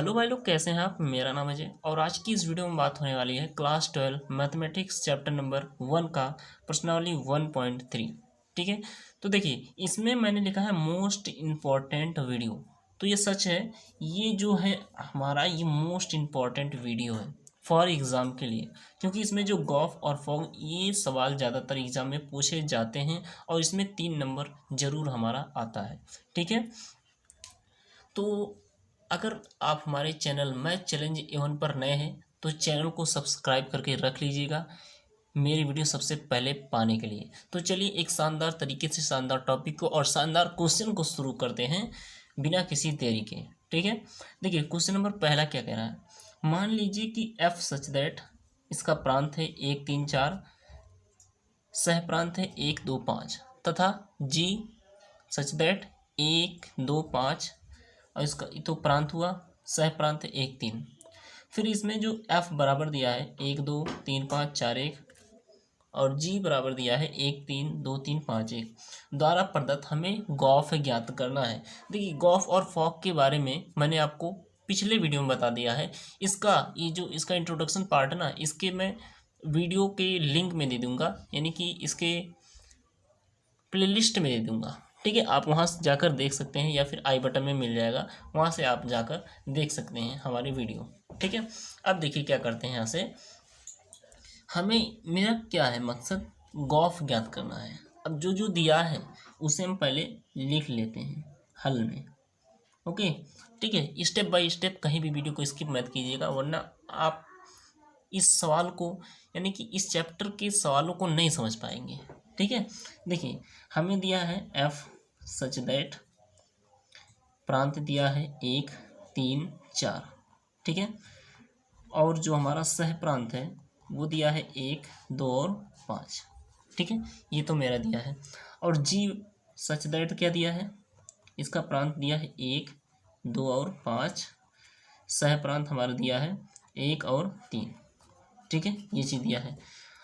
Hello भाई लोग, कैसे हैं आप। मेरा नाम अजय और आज की इस वीडियो में बात होने वाली है क्लास 12 मैथमेटिक्स चैप्टर नंबर 1 का प्रश्नावली 1.3। ठीक है, तो देखिए इसमें मैंने लिखा है मोस्ट इम्पॉर्टेंट वीडियो। तो ये सच है, ये जो है हमारा ये मोस्ट इम्पॉर्टेंट वीडियो है फॉर एग्ज़ाम के लिए, क्योंकि इसमें जो गॉफ और फॉग ये सवाल ज़्यादातर एग्ज़ाम में पूछे जाते हैं और इसमें 3 नंबर ज़रूर हमारा आता है। ठीक है, तो अगर आप हमारे चैनल मैथ चैलेंज एवन पर नए हैं तो चैनल को सब्सक्राइब करके रख लीजिएगा मेरी वीडियो सबसे पहले पाने के लिए। तो चलिए एक शानदार तरीके से शानदार टॉपिक को और शानदार क्वेश्चन को शुरू करते हैं बिना किसी देरी के। ठीक है, देखिए क्वेश्चन नंबर पहला क्या कह रहा है। मान लीजिए कि एफ सच दैट इसका प्रांत है 1 3 4, सह प्रांत है 1 2 5 तथा जी सच दैट 1 2 5 और इसका तो प्रांत हुआ, सह प्रांत है 1 3। फिर इसमें जो एफ बराबर दिया है 1 2 3 5 4 1 और जी बराबर दिया है 1 3 2 3 5 1 द्वारा प्रदत्त हमें गॉफ ज्ञात करना है। देखिए गॉफ और फॉक के बारे में मैंने आपको पिछले वीडियो में बता दिया है। इसका ये जो इसका इंट्रोडक्शन पार्ट है ना, इसके मैं वीडियो के लिंक में दे दूंगा, यानी कि इसके प्लेलिस्ट में दे दूंगा। ठीक है, आप वहाँ से जाकर देख सकते हैं या फिर आई बटन में मिल जाएगा, वहाँ से आप जाकर देख सकते हैं हमारी वीडियो। ठीक है, अब देखिए क्या करते हैं। यहाँ से हमें मेरा क्या है मकसद, गॉफ ज्ञात करना है। अब जो जो दिया है उसे हम पहले लिख लेते हैं हल में। ओके, ठीक है, स्टेप बाय स्टेप कहीं भी वीडियो को स्किप मत कीजिएगा, वरना आप इस सवाल को यानी कि इस चैप्टर के सवालों को नहीं समझ पाएंगे। ठीक है, देखिए हमें दिया है एफ सच दैट, प्रांत दिया है 1 3 4। ठीक है, और जो हमारा सह प्रांत है वो दिया है 1 2 और 5। ठीक है, ये तो मेरा दिया है। और जी सच दैट क्या दिया है, इसका प्रांत दिया है 1 2 और 5, सह प्रांत हमारा दिया है 1 और 3। ठीक है, ये चीज़ दिया है।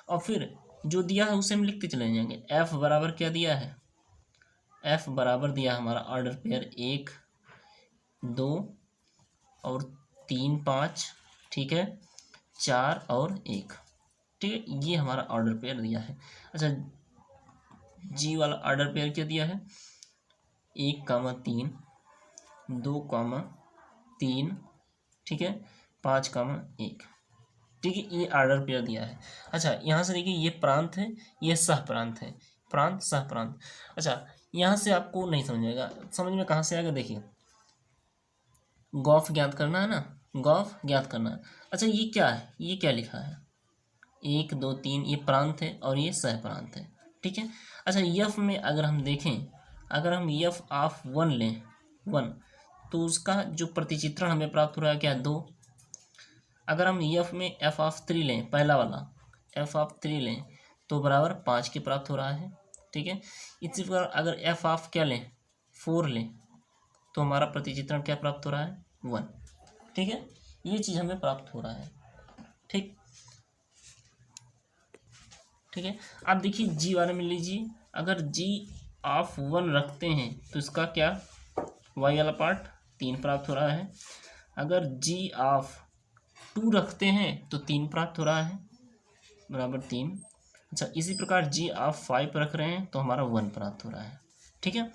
और फिर जो दिया है उसे हम लिखते चले जाएंगे। एफ बराबर क्या दिया है, एफ बराबर दिया हमारा ऑर्डर पेयर 1 2 और 3 5, ठीक है, 4 और 1। ठीक है, ये हमारा ऑर्डर पेयर दिया है। अच्छा, जी वाला ऑर्डर पेयर क्या दिया है, 1 3 2 3, ठीक है, 5 1। ठीक है, ये ऑर्डर पेयर दिया है। अच्छा, यहाँ से देखिए ये प्रांत है, ये सह प्रांत है, प्रांत सह प्रांत। अच्छा, यहाँ से आपको नहीं समझेगा, समझ में कहाँ से आएगा, देखिए गॉफ ज्ञात करना है ना, गॉफ ज्ञात करना है। अच्छा, ये क्या है, ये क्या लिखा है 1 2 3, ये प्रांत है और ये सह प्रांत है। ठीक है, अच्छा यफ में अगर हम देखें, अगर हम यफ ऑफ 1 लें 1, तो उसका जो प्रतिचित्रण हमें प्राप्त हो रहा है क्या, 2। अगर हम एफ में एफ ऑफ 3 लें, पहला वाला एफ ऑफ 3 लें तो बराबर 5 के प्राप्त हो रहा है। ठीक है, इसी प्रकार अगर एफ ऑफ क्या लें 4 लें तो हमारा प्रतिचित्रण क्या प्राप्त हो रहा है 1। ठीक है, ये चीज़ हमें प्राप्त हो रहा है। ठीक, ठीक है, आप देखिए जी वाले में लीजिए, अगर जी ऑफ 1 रखते हैं तो इसका क्या वाई वाला पार्ट 3 प्राप्त हो रहा है। अगर जी ऑफ 2 रखते हैं तो 3 प्राप्त हो रहा है, बराबर 3। अच्छा, इसी प्रकार जी ऑफ 5 रख रहे हैं तो हमारा 1 प्राप्त हो रहा है। ठीक है,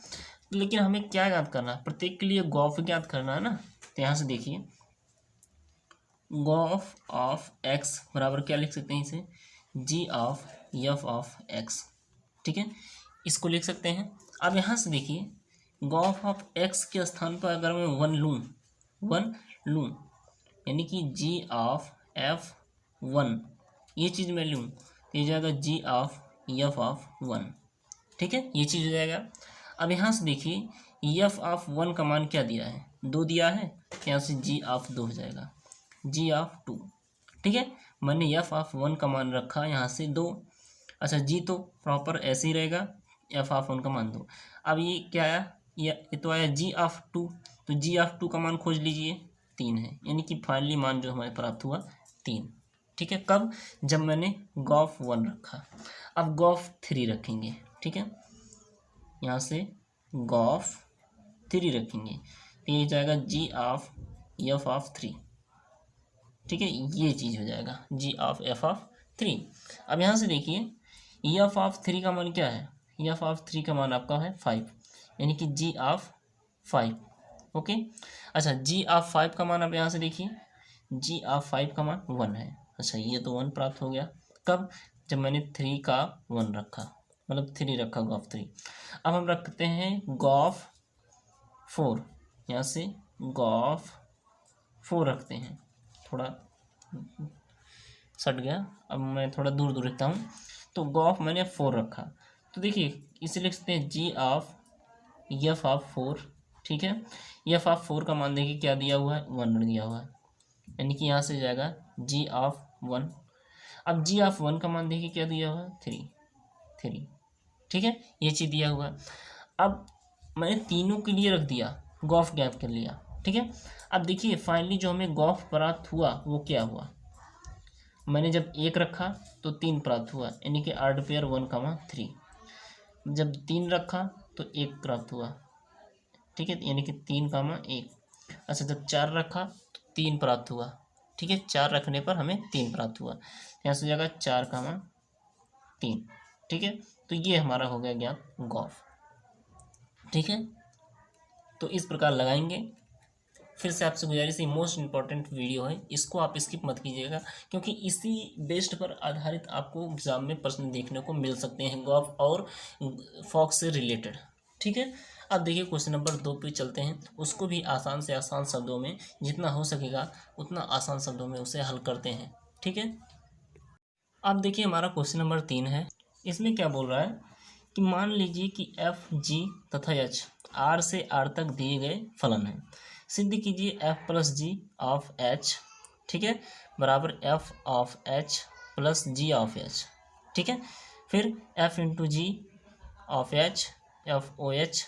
लेकिन हमें क्या ज्ञात करना है, प्रत्येक के लिए गॉफ ज्ञात करना है ना। तो यहाँ से देखिए गॉफ ऑफ एक्स बराबर क्या लिख सकते हैं इसे, जी ऑफ एफ ऑफ एक्स। ठीक है, इसको लिख सकते हैं। अब यहाँ से देखिए गॉफ ऑफ एक्स के स्थान पर अगर मैं 1 लूँ यानी कि जी ऑफ एफ 1, ये चीज़ मैं लूँ तो ये जाएगा जी ऑफ एफ ऑफ 1। ठीक है, ये चीज़ हो जाएगा। अब यहाँ से देखिए एफ ऑफ 1 का मान क्या दिया है, 2 दिया है, यहाँ से जी ऑफ 2 हो जाएगा, जी ऑफ 2। ठीक है, मैंने एफ ऑफ 1 का मान रखा यहाँ से 2। अच्छा, जी तो प्रॉपर ऐसे ही रहेगा, एफ ऑफ 1 का मान 2। अब ये क्या आया, ये तो आया जी ऑफ 2, तो जी ऑफ 2 का मान खोज लीजिए, 3 है, यानी कि फाइनली मान जो हमारे प्राप्त हुआ 3। ठीक है, कब, जब मैंने गॉफ 1 रखा। अब गॉफ 3 रखेंगे। ठीक है, यहाँ से गॉफ 3 रखेंगे तो ये जाएगा जी ऑफ एफ ऑफ 3, ठीक है, ये चीज़ हो जाएगा जी ऑफ एफ ऑफ 3। अब यहाँ से देखिए एफ ऑफ 3 का मान क्या है, एफ ऑफ 3 का मान आपका है 5, यानी कि जी ऑफ 5। ओके, अच्छा जी ऑफ 5 का मान आप यहाँ से देखिए, जी ऑफ 5 का मान 1 है। अच्छा, ये तो 1 प्राप्त हो गया, कब, जब मैंने 3 का 1 रखा, मतलब 3 रखा गॉफ 3। अब हम रखते हैं गॉफ 4, यहाँ से गॉफ 4 रखते हैं, थोड़ा सट गया, अब मैं थोड़ा दूर दूर रखता हूँ। तो गॉफ मैंने 4 रखा, तो देखिए इसे लिखते हैं जी ऑफ एफ ऑफ 4, ठीक है। एफ ऑफ 4 का मान देखिए क्या दिया हुआ है, 1 दिया हुआ है, यानी कि यहाँ से जाएगा जी ऑफ 1। अब जी ऑफ 1 का मान देखिए क्या दिया हुआ है, 3, ठीक है, ये चीज़ दिया हुआ है। अब मैंने तीनों के लिए रख दिया, गॉफ ज्ञात कर लिया, ठीक है। अब देखिए फाइनली जो हमें गॉफ प्राप्त हुआ वो क्या हुआ, मैंने जब 1 रखा तो 3 प्राप्त हुआ, यानी कि आर्ड पेयर 1, 3। जब 3 रखा तो 1 प्राप्त हुआ, ठीक है, यानी कि 3, 1। अच्छा, जब 4 रखा तो 3 प्राप्त हुआ, ठीक है, 4 रखने पर हमें 3 प्राप्त हुआ, यहाँ से जाएगा 4, 3, ठीक है। तो ये हमारा हो गया ज्ञात गॉफ, ठीक है। तो इस प्रकार लगाएंगे। फिर से आपसे गुजारिश है, मोस्ट इंपॉर्टेंट वीडियो है, इसको आप स्किप मत कीजिएगा, क्योंकि इसी बेस्ड पर आधारित आपको एग्जाम में प्रश्न देखने को मिल सकते हैं गॉफ और फॉक्स से रिलेटेड, ठीक है। अब देखिए क्वेश्चन नंबर 2 पे चलते हैं, उसको भी आसान से आसान शब्दों में, जितना हो सकेगा उतना आसान शब्दों में उसे हल करते हैं, ठीक है। अब देखिए हमारा क्वेश्चन नंबर 3 है, इसमें क्या बोल रहा है कि मान लीजिए कि एफ जी तथा एच आर से आर तक दिए गए फलन है, सिद्ध कीजिए f plus ji of H, ठीक है, बराबर f of h plus ji of H, ठीक है। फिर f into ji of h f O H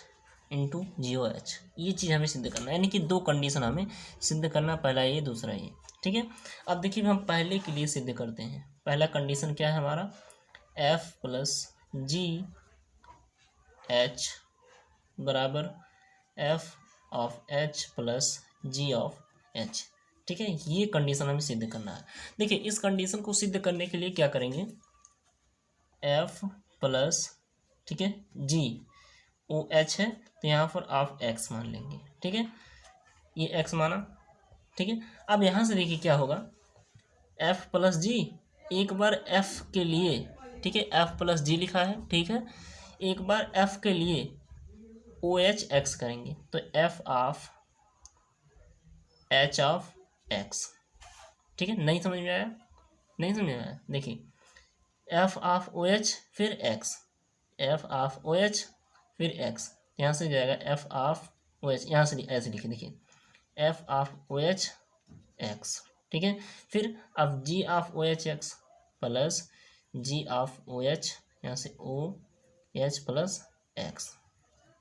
into ji O h, ये चीज़ हमें सिद्ध करना है, यानी कि 2 कंडीशन हमें सिद्ध करना, पहला ये दूसरा ये, ठीक है। अब देखिए हम पहले के लिए सिद्ध करते हैं, पहला कंडीशन क्या है हमारा, एफ प्लस जी एच बराबर f of h plus ji of H, ठीक है, ये कंडीशन हमें सिद्ध करना है। देखिए इस कंडीशन को सिद्ध करने के लिए क्या करेंगे, एफ प्लस, ठीक है, जी ओ एच है तो यहाँ पर ऑफ एक्स मान लेंगे, ठीक है, ये एक्स माना, ठीक है। अब यहाँ से देखिए क्या होगा, एफ प्लस जी, एक बार एफ के लिए, ठीक है, एफ प्लस जी लिखा है, ठीक है, एक बार एफ के लिए ओ एच एक्स करेंगे, तो F of H of x, ठीक है। नहीं समझ में आया, नहीं समझ में आया, देखिए एफ ऑफ ओ एच फिर x, f of O h फिर एक्स, यहाँ से जाएगा एफ ऑफ ओ एच, यहाँ से ऐसे लिखे, देखिए F of O H X, ठीक है। फिर अब G of O H X plus ji of O H, यहाँ से ओ एच प्लस एक्स,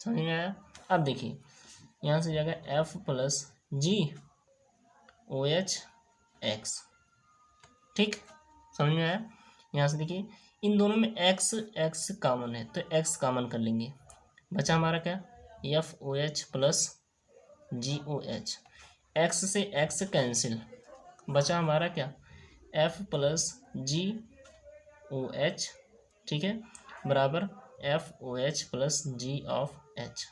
समझ में आया। अब देखिए यहाँ से जाएगा F plus g O H X, ठीक, समझ में आया। यहाँ से देखिए इन दोनों में एक्स एक्स कॉमन है तो एक्स कॉमन कर लेंगे, बचा हमारा क्या, एफ ओ h plus g O H, x से एक्स कैंसिल, बचा हमारा क्या, एफ प्लस जी ओ एच, ठीक है, बराबर F O h plus ji of H,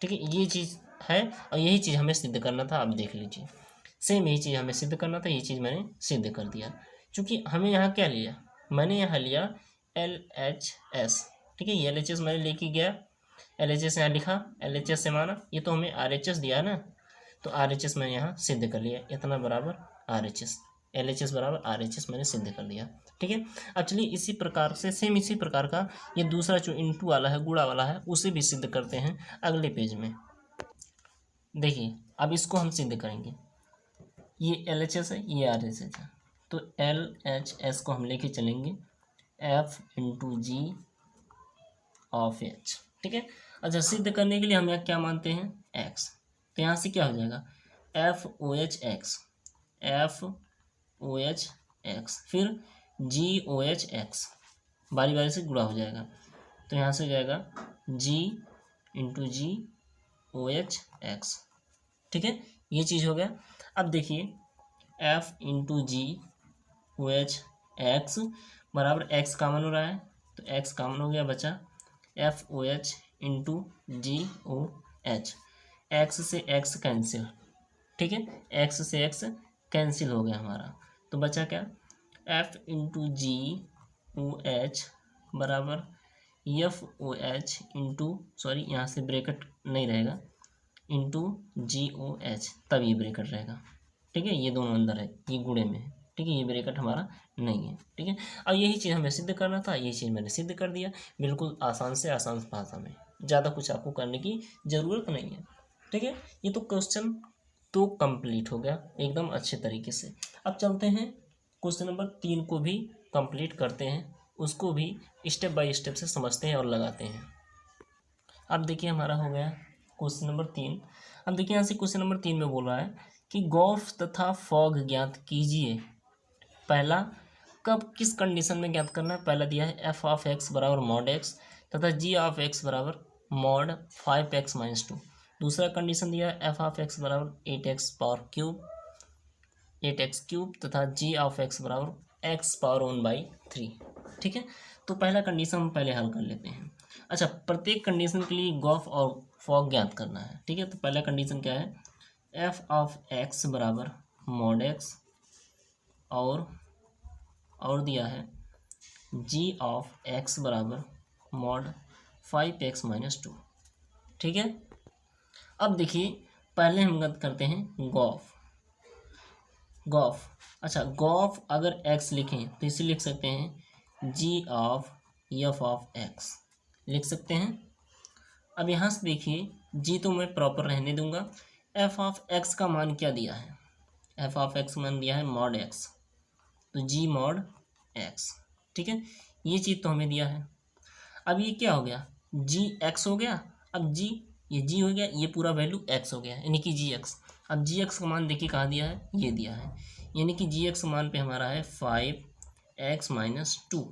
ठीक है, ये चीज़ है और यही चीज़ हमें सिद्ध करना था। आप देख लीजिए सेम यही चीज़ हमें सिद्ध करना था, ये चीज़ मैंने सिद्ध कर दिया। क्योंकि हमें यहाँ क्या लिया, मैंने यहाँ लिया एल एच एस, ठीक है, एल एच एस मैंने लेके गया, एल एच एस यहाँ लिखा, एल एच एस से माना, ये तो हमें आर एच एस दिया है ना, तो आर एच एस मैंने यहाँ सिद्ध कर लिया, इतना बराबर R H S, L H S बराबर आर एच एस मैंने सिद्ध कर दिया, ठीक है। अब चलिए इसी प्रकार से सेम इसी प्रकार का ये दूसरा जो इंटू वाला है, गुणा वाला है, उसे भी सिद्ध करते हैं अगले पेज में। देखिए अब इसको हम सिद्ध करेंगे, ये एल एच एस है, ये आर एच एस है, तो एल एच एस को हम लेके चलेंगे F into ji of H, ठीक है। अच्छा सिद्ध करने के लिए हम यहाँ क्या मानते हैं, एक्स, तो यहाँ से क्या हो जाएगा, F O H X, F O H X, फिर जी ओ एच एक्स, बारी बारी से गुणा हो जाएगा, तो यहाँ से हो जाएगा जी इंटू जी ओ एच एक्स, ठीक है, ये चीज़ हो गया। अब देखिए एफ इंटू जी ओ एच एक्स बराबर एक्स कॉमन हो रहा है, तो एक्स कॉमन हो गया, बचा एफ ओ एच इंटू जी ओ एच, एक्स से एक्स कैंसिल, ठीक है, एक्स से एक्स कैंसिल हो गया हमारा, तो बचा क्या, एफ इंटू जी ओ एच बराबर F O H into, sorry यहाँ से ब्रैकेट नहीं रहेगा, इंटू जी ओ एच, तब ये ब्रैकेट रहेगा, ठीक है, ये दोनों अंदर है, ये गुणे में है, ठीक है, ये ब्रैकेट हमारा नहीं है, ठीक है। अब यही चीज़ हमें सिद्ध करना था, यही चीज़ मैंने सिद्ध कर दिया, बिल्कुल आसान से आसान भाषा में, ज़्यादा कुछ आपको करने की ज़रूरत नहीं है, ठीक है। ये तो क्वेश्चन तो कंप्लीट हो गया एकदम अच्छे तरीके से। अब चलते हैं क्वेश्चन नंबर 3 को भी कंप्लीट करते हैं, उसको भी स्टेप बाय स्टेप से समझते हैं और लगाते हैं। अब देखिए हमारा हो गया क्वेश्चन नंबर 3। अब देखिए यहाँ से क्वेश्चन नंबर 3 में बोल रहा है कि गॉफ तथा फॉग ज्ञात कीजिए। पहला, कब किस कंडीशन में ज्ञात करना है, पहला दिया है एफ ऑफ एक्स बराबर मॉड एक्स तथा जी ऑफ एक्स बराबर मॉड 5x-2। दूसरा कंडीशन दिया है एफ ऑफ एक्स बराबर 8x पावर क्यूब 8x³ तथा जी ऑफ एक्स बराबर एक्स पावर 1/3, ठीक है। तो पहला कंडीशन हम पहले हल कर लेते हैं। अच्छा, प्रत्येक कंडीशन के लिए गॉफ और फॉग ज्ञात करना है, ठीक है। तो पहला कंडीशन क्या है, एफ ऑफ एक्स बराबर मॉड एक्स और दिया है जी ऑफ एक्स बराबर मॉड 5x-2, ठीक है। अब देखिए पहले हम बात करते हैं गॉफ। अच्छा, गॉफ अगर एक्स लिखें तो इसे लिख सकते हैं जी ऑफ एफ ऑफ एक्स लिख सकते हैं। अब यहाँ से देखिए जी तो मैं प्रॉपर रहने दूंगा, एफ ऑफ एक्स का मान क्या दिया है, एफ ऑफ एक्स मान दिया है मॉड एक्स, तो जी मॉड एक्स, ठीक है, ये चीज़ तो हमें दिया है। अब ये क्या हो गया, जी एक्स हो गया, अब जी ये जी हो गया, ये पूरा वैल्यू एक्स हो गया, यानी कि जी एक्स। अब जी एक्स का मान देखिए कहाँ दिया है, ये दिया है, यानी कि जी एक्स मान पे हमारा है 5x-2,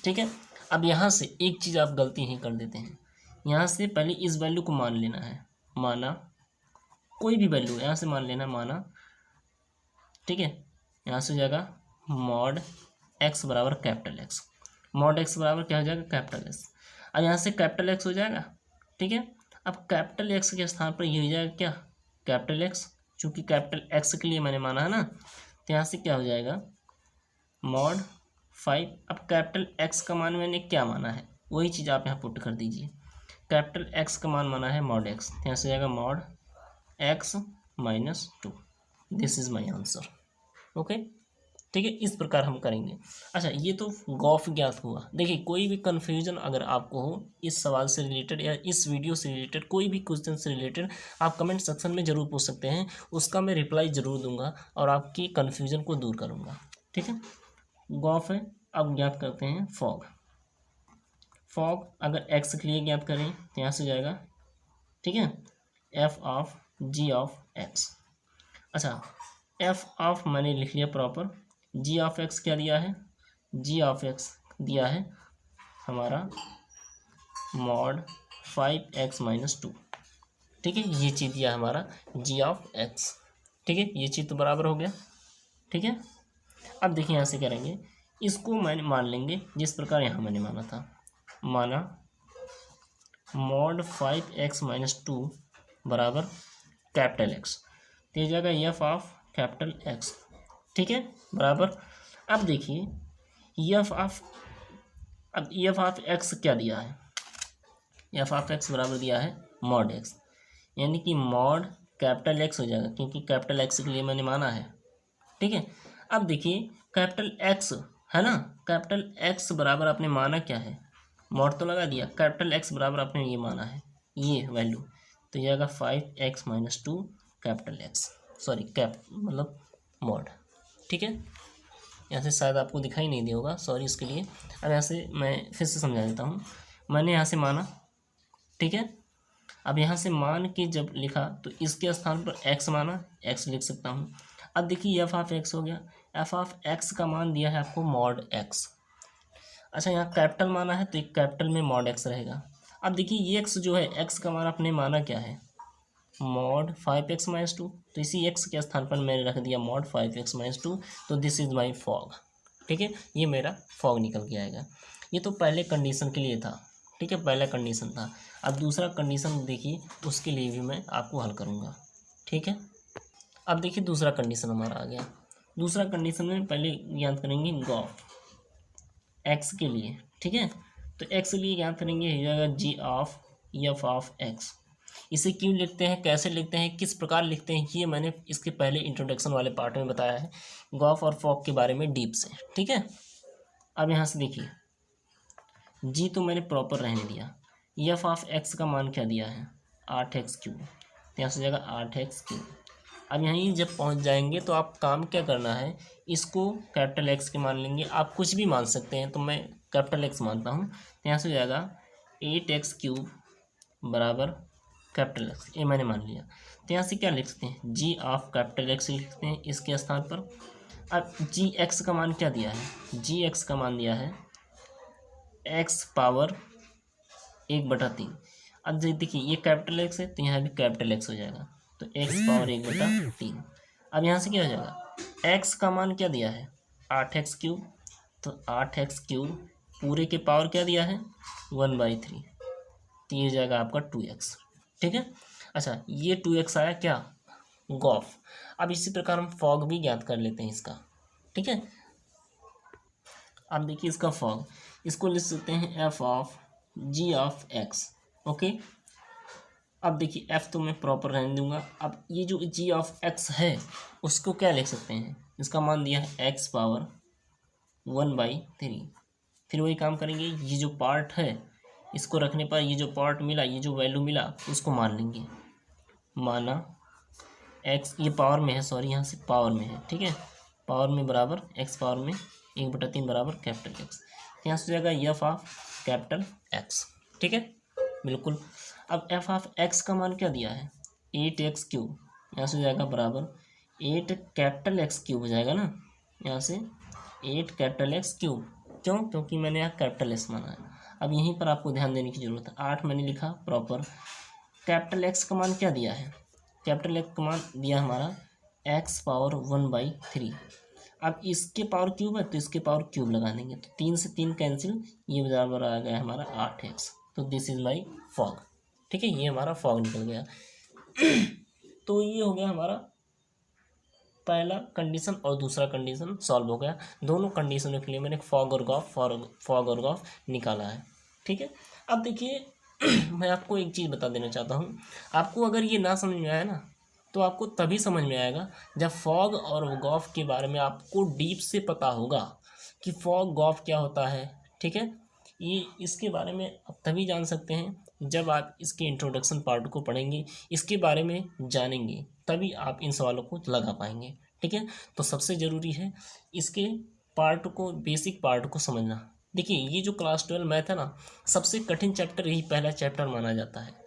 ठीक है। अब यहाँ से एक चीज़ आप गलती ही कर देते हैं, यहाँ से पहले इस वैल्यू को मान लेना है, माना कोई भी वैल्यू यहाँ से मान लेना माना, ठीक है। यहाँ से हो जाएगा मॉड एक्स बराबर कैपिटल एक्स, मॉड एक्स बराबर क्या हो जाएगा, कैपिटल एक्स। अब यहाँ से कैपिटल एक्स हो जाएगा, ठीक है। अब कैपिटल एक्स के स्थान पर ये हो जाएगा क्या, कैपिटल एक्स, चूँकि कैपिटल एक्स के लिए मैंने माना है ना, तो यहाँ से क्या हो जाएगा मॉड 5। अब कैपिटल एक्स का मान मैंने क्या माना है, वही चीज़ आप यहाँ पुट कर दीजिए, कैपिटल एक्स का मान माना है मॉड एक्स, यहाँ से जाएगा mod x-2, this is my answer, okay, ठीक है। इस प्रकार हम करेंगे। अच्छा, ये तो गॉफ ज्ञात हुआ। देखिए कोई भी कन्फ्यूजन अगर आपको हो इस सवाल से रिलेटेड या इस वीडियो से रिलेटेड, कोई भी क्वेश्चन से रिलेटेड, आप कमेंट सेक्शन में ज़रूर पूछ सकते हैं, उसका मैं रिप्लाई ज़रूर दूंगा और आपकी कन्फ्यूजन को दूर करूँगा, ठीक है। गॉफ है। अब ज्ञात करते हैं फॉग। फॉग अगर एक्स के लिए ज्ञात करें तो यहाँ से जाएगा, ठीक है, F of G of X. अच्छा, एफ ऑफ मैंने लिख लिया प्रॉपर, जी ऑफ एक्स क्या दिया है, जी ऑफ एक्स दिया है हमारा मॉड 5x-2, ठीक है, ये चीज़ दिया हमारा जी ऑफ एक्स, ठीक है, ये चीज़ तो बराबर हो गया, ठीक है। अब देखिए यहाँ से करेंगे, इसको मैंने मान लेंगे जिस प्रकार यहाँ मैंने माना था, माना मॉड 5x-2 बराबर कैपिटल एक्स, तो ये जाएगा एफ ऑफ कैपिटल एक्स, ठीक है, बराबर। अब देखिए एफ ऑफ, अब एफ ऑफ एक्स क्या दिया है, एफ ऑफ एक्स बराबर दिया है मॉड एक्स, यानी कि मॉड कैपिटल एक्स हो जाएगा, क्योंकि कैपिटल एक्स के लिए मैंने माना है, ठीक है। अब देखिए कैपिटल एक्स है ना, कैपिटल एक्स बराबर आपने माना क्या है, मॉड तो लगा दिया, कैपिटल एक्स बराबर आपने ये माना है ये वैल्यू, तो ये आएगा 5x-2 capital x, sorry cap मतलब मॉड, ठीक है। यहाँ से शायद आपको दिखाई नहीं दिया होगा, सॉरी इसके लिए। अब यहाँ से मैं फिर से समझा देता हूँ, मैंने यहाँ से माना, ठीक है। अब यहाँ से मान के जब लिखा तो इसके स्थान पर x माना, x लिख सकता हूँ। अब देखिए एफ ऑफ एक्स हो गया, एफ ऑफ एक्स का मान दिया है आपको मॉड एक्स। अच्छा, यहाँ कैपिटल माना है तो एक कैपिटल में मॉड एक्स रहेगा। अब देखिए ये एक्स जो है, एक्स का मान आपने माना क्या है, मॉड 5x-2, तो इसी x के स्थान पर मैंने रख दिया मॉड 5x-2, तो दिस इज़ माई फॉग। ठीक है, ये मेरा फॉग निकल के आएगा। ये तो पहले कंडीशन के लिए था। ठीक है, पहला कंडीशन था। अब दूसरा कंडीशन देखिए, उसके लिए भी मैं आपको हल करूँगा। ठीक है, अब देखिए दूसरा कंडीशन हमारा आ गया। दूसरा कंडीशन में पहले ज्ञात करेंगे गॉफ एक्स के लिए। ठीक है, तो एक्स के लिए ज्ञात करेंगे हो जाएगा जी ऑफ एफ ऑफ एक्स। इसे क्यों लिखते हैं, कैसे लिखते हैं, किस प्रकार लिखते हैं, ये मैंने इसके पहले इंट्रोडक्शन वाले पार्ट में बताया है गॉफ और फॉग के बारे में डीप से। ठीक है, अब यहाँ से देखिए जी तो मैंने प्रॉपर रहने दिया, एफ ऑफ एक्स का मान क्या दिया है 8x3, तो यहाँ से जाएगा 8x3। अब यहीं जब पहुँच जाएंगे तो आप काम क्या करना है, इसको कैपिटल एक्स के मान लेंगे। आप कुछ भी मान सकते हैं, तो मैं कैपिटल एक्स मानता हूँ, तो यहाँ से हो जाएगा 8x3 बराबर कैपिटल एक्स, ये मैंने मान लिया। तो यहाँ से क्या लिख सकते हैं, जी ऑफ कैपिटल एक्स लिखते हैं इसके स्थान पर। अब जी एक्स का मान क्या दिया है, जी एक्स का मान दिया है एक्स पावर 1/3। अब देखिए ये कैपिटल एक्स है, तो यहाँ भी कैपिटल एक्स हो जाएगा, तो एक्स पावर 1/3। अब यहाँ से क्या हो जाएगा, एक्स का मान क्या दिया है 8x3, तो 8x3 पूरे के पावर क्या दिया है 1/3, तो ये हो जाएगा आपका 2x। ठीक है, अच्छा ये 2x आया क्या गॉफ। अब इसी प्रकार हम फॉग भी ज्ञात कर लेते हैं इसका। ठीक है, अब देखिए इसका फॉग, इसको लिख सकते हैं F of G of X. Okay, अब देखिए एफ तो मैं प्रॉपर रहने दूंगा। अब ये जो जी ऑफ एक्स है उसको क्या लिख सकते हैं, इसका मान दिया है एक्स पावर 1/3। फिर वही काम करेंगे, ये जो पार्ट है इसको रखने पर ये जो पार्ट मिला, ये जो वैल्यू मिला उसको मान लेंगे। माना एक्स ये पावर में है, सॉरी यहाँ से पावर में है। ठीक है, पावर में बराबर एक्स पावर में 1/3 बराबर कैपिटल एक्स, यहाँ से जाएगा एफ ऑफ कैपिटल एक्स। ठीक है, बिल्कुल। अब एफ ऑफ एक्स का मान क्या दिया है 8x3, यहाँ से जाएगा बराबर 8 कैपिटल एक्स क्यूब हो जाएगा ना, यहाँ से 8 कैपिटल एक्स क्यूब। क्यों, क्योंकि मैंने यहाँ कैपिटल एक्स माना है। अब यहीं पर आपको ध्यान देने की जरूरत है, 8 मैंने लिखा प्रॉपर। कैपिटल एक्स का मान क्या दिया है, कैपिटल एक्स का मान दिया हमारा एक्स पावर 1/3। अब इसके पावर क्यूब है तो इसके पावर क्यूब लगा देंगे, तो 3 से 3 कैंसिल, ये बराबर आ गया हमारा 8x। तो दिस इज माई फॉग। ठीक है, ये हमारा फॉग निकल गया। तो ये हो गया हमारा पहला कंडीशन और दूसरा कंडीशन सॉल्व हो गया। दोनों कंडीशनों के लिए मैंने फॉग और गॉफ निकाला है। ठीक है, अब देखिए मैं आपको एक चीज़ बता देना चाहता हूँ। आपको अगर ये ना समझ में आया ना, तो आपको तभी समझ में आएगा जब फॉग और गॉफ के बारे में आपको डीप से पता होगा कि फॉग गॉफ क्या होता है। ठीक है, ये इसके बारे में आप तभी जान सकते हैं जब आप इसके इंट्रोडक्शन पार्ट को पढ़ेंगे, इसके बारे में जानेंगे, तभी आप इन सवालों को लगा पाएंगे। ठीक है, तो सबसे ज़रूरी है इसके पार्ट को, बेसिक पार्ट को समझना। देखिए ये जो क्लास 12 मैथ है ना, सबसे कठिन चैप्टर यही पहला चैप्टर माना जाता है।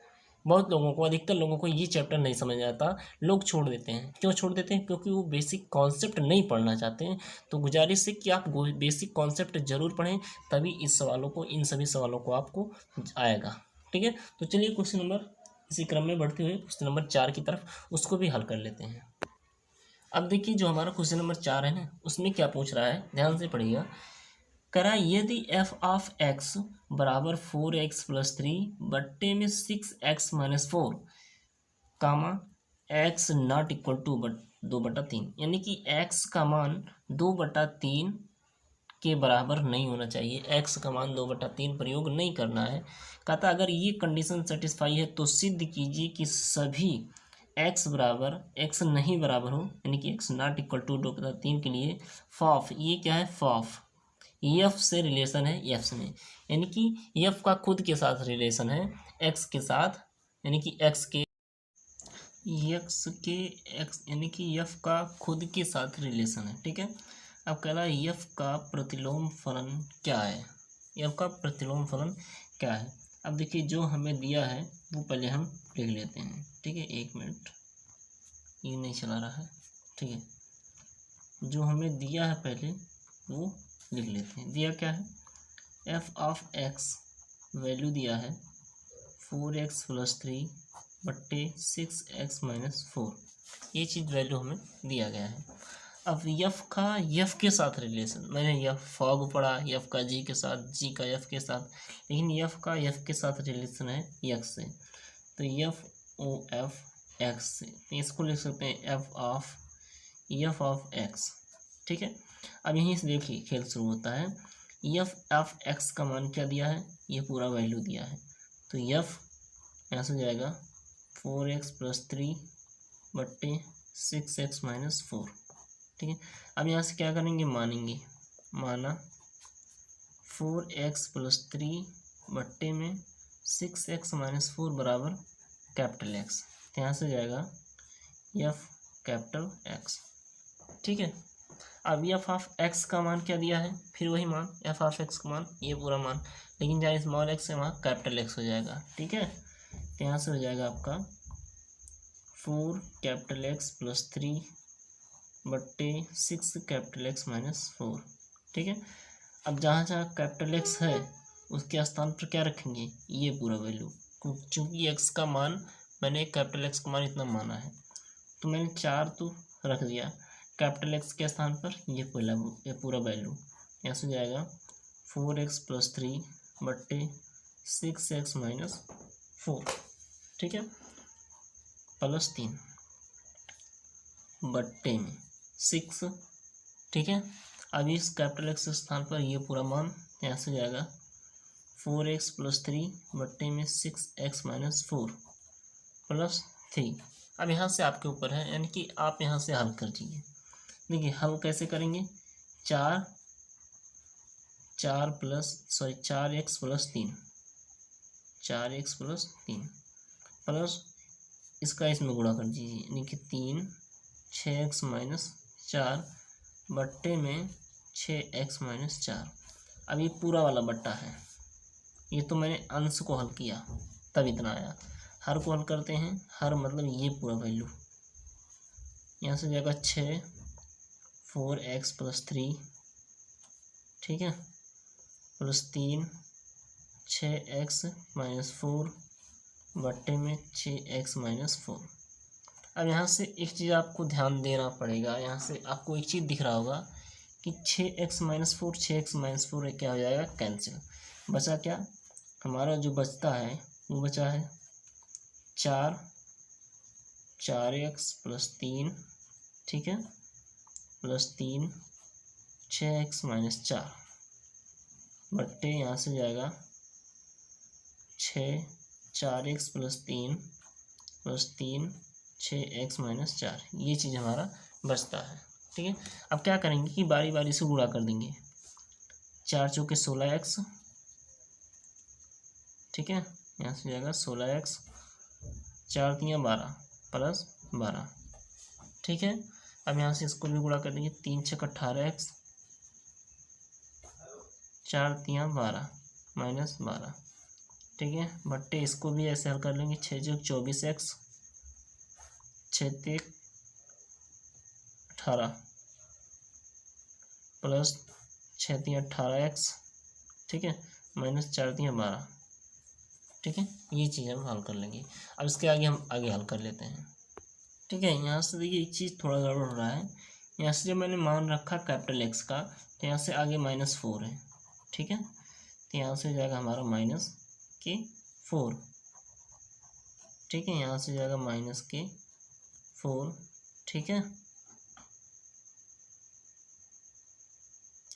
बहुत लोगों को, अधिकतर लोगों को ये चैप्टर नहीं समझ आता, लोग छोड़ देते हैं। क्यों छोड़ देते हैं, क्योंकि वो बेसिक कॉन्सेप्ट नहीं पढ़ना चाहते हैं। तो गुजारिश है कि आप बेसिक कॉन्सेप्ट जरूर पढ़ें, तभी इस सवालों को, इन सभी सवालों को आपको आएगा। ठीक है, तो चलिए क्वेश्चन नंबर इसी क्रम में बढ़ते हुए क्वेश्चन नंबर 4 की तरफ, उसको भी हल कर लेते हैं। अब देखिए जो हमारा क्वेश्चन नंबर 4 है ना, उसमें क्या पूछ रहा है, ध्यान से पढ़िएगा। करा यदि एफ ऑफ एक्स बराबर 4x+3 बट्टे में 6x-4 comma X not equal to 2/3, यानी कि एक्स का मान 2/3 के बराबर नहीं होना चाहिए, एक्स का मान 2/3 प्रयोग नहीं करना है। कहता अगर ये कंडीशन सेटिस्फाई है तो सिद्ध कीजिए कि सभी एक्स बराबर एक्स नहीं बराबर हो, यानी कि एक्स नॉट इक्वल टू 2/3 के लिए फॉफ, ये क्या है फॉफ, एफ से रिलेशन है एफ में, यानी कि एफ का खुद के साथ रिलेशन है एक्स के साथ, यानी कि एक्स यानी कि एफ का खुद के साथ रिलेशन है। ठीक है, अब कह रहा है एफ का प्रतिलोम फलन क्या है, एफ का प्रतिलोम फलन क्या है। अब देखिए जो हमें दिया है वो पहले हम लिख लेते हैं। ठीक है, 1 मिनट, ये नहीं चला रहा है। ठीक है, जो हमें दिया है पहले वो लिख लेते हैं। दिया क्या है, एफ ऑफ एक्स वैल्यू दिया है 4x+3 बट्टे 6x-4, ये चीज़ वैल्यू हमें दिया गया है। अब यफ का यफ के साथ रिलेशन, मैंने यफ फॉग पढ़ा, यफ का जी के साथ, जी का यफ के साथ, लेकिन यफ का यफ के साथ रिलेशन है एक्स से, तो यफ ओ एफ एक्स से, तो इसको लिख सकते हैं एफ ऑफ एक्स। ठीक है, अब यहीं से देखिए खेल शुरू होता है। एफ ऑफ एक्स का मान क्या दिया है, ये पूरा वैल्यू दिया है, तो एफ यहाँ से जाएगा 4x+3 बट्टे 6x-4। ठीक है, अब यहाँ से क्या करेंगे, मानेंगे, माना 4x+3 बट्टे में 6x-4 बराबर कैपिटल एक्स, तो यहाँ से जाएगा एफ कैपिटल एक्स। ठीक है, अब एफ ऑफ एक्स का मान क्या दिया है, फिर वही मान एफ ऑफ एक्स का मान, ये पूरा मान, लेकिन जहाँ स्मॉल एक्स है वहाँ कैपिटल एक्स हो जाएगा। ठीक है, तो यहाँ से हो जाएगा आपका 4x+3 बट्टे 6x-4। ठीक है, अब जहाँ जहाँ कैपिटल एक्स है उसके स्थान पर क्या रखेंगे, ये पूरा वैल्यू, क्योंकि एक्स का मान मैंने कैपिटल एक्स का मान इतना माना है, तो मैंने 4 तो रख दिया कैपिटल एक्स के स्थान पर, ये पूरा वैल्यू यहाँ से जाएगा 4x+3 बट्टे 6x-4। ठीक है, +3 बट्टे में 6। ठीक है, अब इस कैपिटल एक्स स्थान पर ये पूरा मान यहाँ से जाएगा 4x+3 बट्टे में 6x-4 +3। अब यहाँ से आपके ऊपर है, यानी कि आप यहाँ से हल कर दीजिए। देखिए हल कैसे करेंगे, 4x+3 प्लस इसका इसमें गुणा कर दीजिए, यानी कि 3 6x-4 बट्टे में 6x-4। अब ये पूरा वाला बट्टा है, ये तो मैंने अंश को हल किया तब इतना आया, हर को हल करते हैं, हर मतलब ये पूरा वैल्यू, यहाँ से जाएगा 6 4x+3। ठीक है, +3 6x-4 बट्टे में 6x-4। अब यहाँ से एक चीज़ आपको ध्यान देना पड़ेगा, यहाँ से आपको एक चीज़ दिख रहा होगा कि 6x-4 क्या हो जाएगा, कैंसिल, बचा क्या, हमारा जो बचता है वो बचा है 4x+3। ठीक है, +3 6x-4 बट्टे यहाँ से जाएगा 4x+3 6x-4, ये चीज़ हमारा बचता है। ठीक है, अब क्या करेंगे कि बारी बारी से गुणा कर देंगे, 4 चौके 16x। ठीक है, यहाँ से जाएगा 16x, 4 तियाँ 12 +12। ठीक है, अब यहाँ से इसको भी गुणा कर देंगे, 3 छक 18x, 4 तियाँ 12 -12। ठीक है, बट्टे इसको भी ऐसे हल कर लेंगे, 6 चौक 24x, 6 तिक 18 प्लस 6 तियाँ 18x। ठीक है, -4 तियाँ 12। ठीक है, ये चीज़ हम हल कर लेंगे। अब इसके आगे हम आगे हल कर लेते हैं। ठीक है, यहाँ से देखिए एक चीज़ थोड़ा गड़बड़ हो रहा है, यहाँ से जब मैंने मान रखा कैपिटल एक्स का, तो यहाँ से आगे -4 है। ठीक है, तो यहाँ से जाएगा हमारा -4। ठीक है, यहाँ से जाएगा -4। ठीक है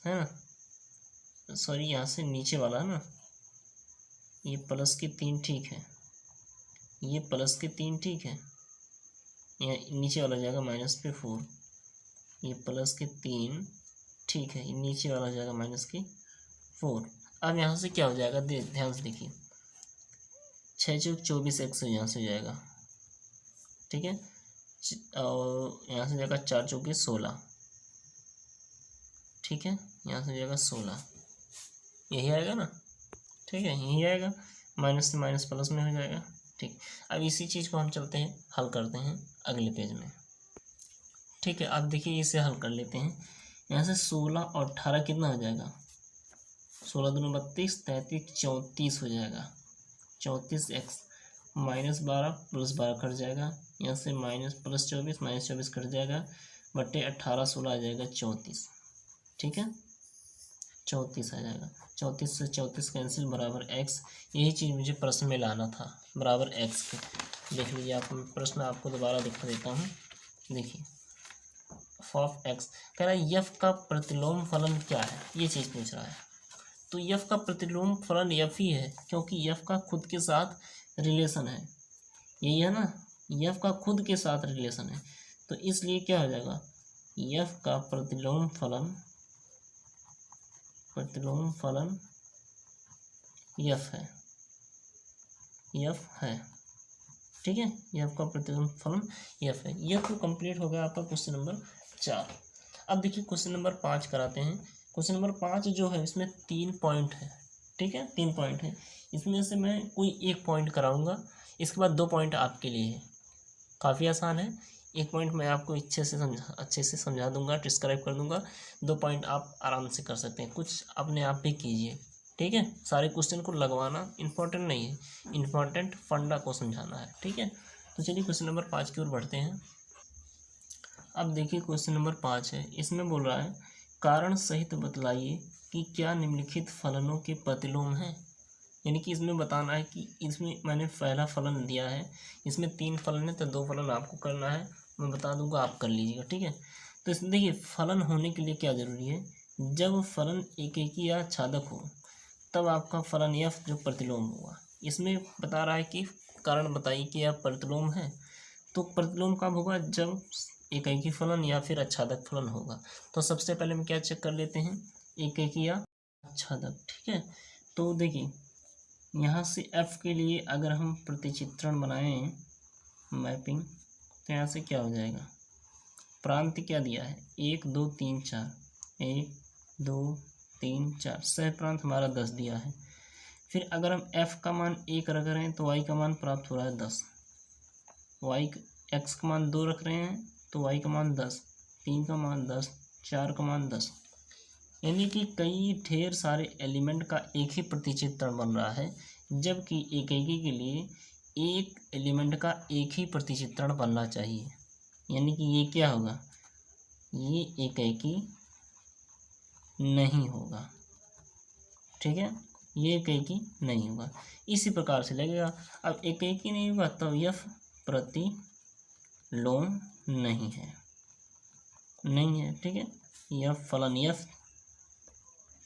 ना, सॉरी यहाँ से नीचे वाला है ना, ये +3 ठीक है, ये +3 ठीक है, यहाँ नीचे वाला जाएगा -4, ये +3 ठीक है, नीचे वाला जाएगा -4। अब यहाँ से क्या हो जाएगा, ध्यान से देखिए, 6 चौक 24x यहाँ से जाएगा। ठीक है, और यहाँ से जाएगा 4 चौके 16। ठीक है, यहाँ से जाएगा 16, यही आएगा ना। ठीक है, यही आएगा, माइनस से माइनस प्लस में हो जाएगा। ठीक, अब इसी चीज़ को हम चलते हैं हल करते हैं अगले पेज में। ठीक है, अब देखिए इसे हल कर लेते हैं। यहाँ से 16 और 18 कितना हो जाएगा, 16 दूनी 32, 33 34 हो जाएगा, 34x -12 + 12 कट जाएगा, यहाँ से +24 -24 कट जाएगा, बट्टे 18 16 आ जाएगा 34। ठीक है, 34 आ जाएगा। 34 से 34 कैंसिल बराबर x। यही चीज़ मुझे प्रश्न में लाना था, बराबर x के। देख लीजिए, आप प्रश्न आपको दोबारा दिखा देता हूँ। देखिए, f कह रहा है f का प्रतिलोम फलन क्या है, ये चीज़ पूछ रहा है। तो f का प्रतिलोम फलन f ही है, क्योंकि f का खुद के साथ रिलेशन है, यही है ना, f का खुद के साथ रिलेशन है। तो इसलिए क्या हो जाएगा, f का प्रतिलोम फलन f है, ठीक है, f का प्रतिलोम फलन f है। यह तो कंप्लीट हो गया आपका क्वेश्चन नंबर 4। अब देखिए क्वेश्चन नंबर 5 कराते हैं। क्वेश्चन नंबर 5 जो है इसमें 3 पॉइंट है, ठीक है, 3 पॉइंट है। इसमें से मैं कोई एक पॉइंट कराऊंगा, इसके बाद 2 पॉइंट आपके लिए है। काफ़ी आसान है, एक पॉइंट मैं आपको अच्छे से समझा दूंगा, डिस्क्राइब कर दूंगा। 2 पॉइंट आप आराम से कर सकते हैं, कुछ अपने आप भी कीजिए, ठीक है। सारे क्वेश्चन को लगवाना इम्पोर्टेंट नहीं है, इम्पोर्टेंट फंडा को समझाना है, ठीक है। तो चलिए क्वेश्चन नंबर 5 की ओर बढ़ते हैं। अब देखिए क्वेश्चन नंबर 5 है, इसमें बोल रहा है कारण सहित बतलाइए कि क्या निम्नलिखित फलनों के प्रतिलोम हैं। यानी कि इसमें बताना है कि इसमें मैंने पहला फलन दिया है, इसमें 3 फलन है तो 2 फलन आपको करना है, मैं बता दूंगा, आप कर लीजिएगा, ठीक है। तो इसमें देखिए फलन होने के लिए क्या ज़रूरी है, जब फलन एकेकी या छादक हो तब आपका फलन f जो प्रतिलोम होगा। इसमें बता रहा है कि कारण बताइए कि यह प्रतिलोम है। तो प्रतिलोम कब होगा, जब एकेकी फलन या फिर आच्छादक फलन होगा। तो सबसे पहले हम क्या चेक कर लेते हैं, एकेकी या आच्छादक, ठीक है। तो देखिए यहाँ से f के लिए अगर हम प्रतिचित्रण बनाएं, मैपिंग, तो यहाँ से क्या हो जाएगा, प्रांत क्या दिया है 1 2 3 4, 1 2 3 4, सह प्रांत हमारा 10 दिया है। फिर अगर हम f का मान 1 रख रहे हैं तो y का मान प्राप्त हो रहा है 10, x का मान 2 रख रहे हैं तो y का मान 10, 3 का मान 10, 4 का मान 10। यानी कि कई ढेर सारे एलिमेंट का एक ही प्रतिचित्रण बन रहा है, जबकि एकेकी के लिए एक एलिमेंट का एक ही प्रतिचित्रण बनना चाहिए। यानी कि ये क्या होगा, ये एकेकी नहीं होगा, ठीक है, ये एकेकी नहीं होगा, इसी प्रकार से लगेगा। अब एकेकी नहीं होगा तब यह प्रतिलोम नहीं है, ठीक है। यह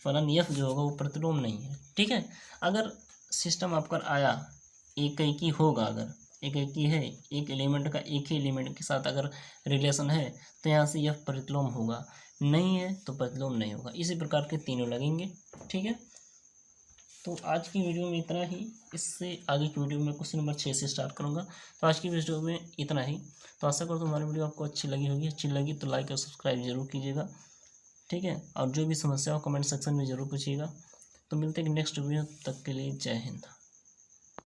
फलन यफ जो होगा वो प्रतिलोम नहीं है, ठीक है। अगर सिस्टम आपका आया एकेकी होगा, अगर एकेकी है, एक एलिमेंट का एक ही एलिमेंट के साथ अगर रिलेशन है तो यहाँ से यह प्रतिलोम होगा, नहीं है तो प्रतिलोम नहीं होगा। इसी प्रकार के तीनों लगेंगे, ठीक है। तो आज की वीडियो में इतना ही, इससे आगे की वीडियो में क्वेश्चन नंबर 6 से स्टार्ट करूँगा। तो आज की वीडियो में इतना ही। तो आशा करता हूँ हमारी वीडियो आपको अच्छी लगी होगी, अच्छी लगी तो लाइक और सब्सक्राइब जरूर कीजिएगा, ठीक है। और जो भी समस्या हो कमेंट सेक्शन में ज़रूर पूछिएगा। तो मिलते हैं नेक्स्ट वीडियो, तक के लिए जय हिंद।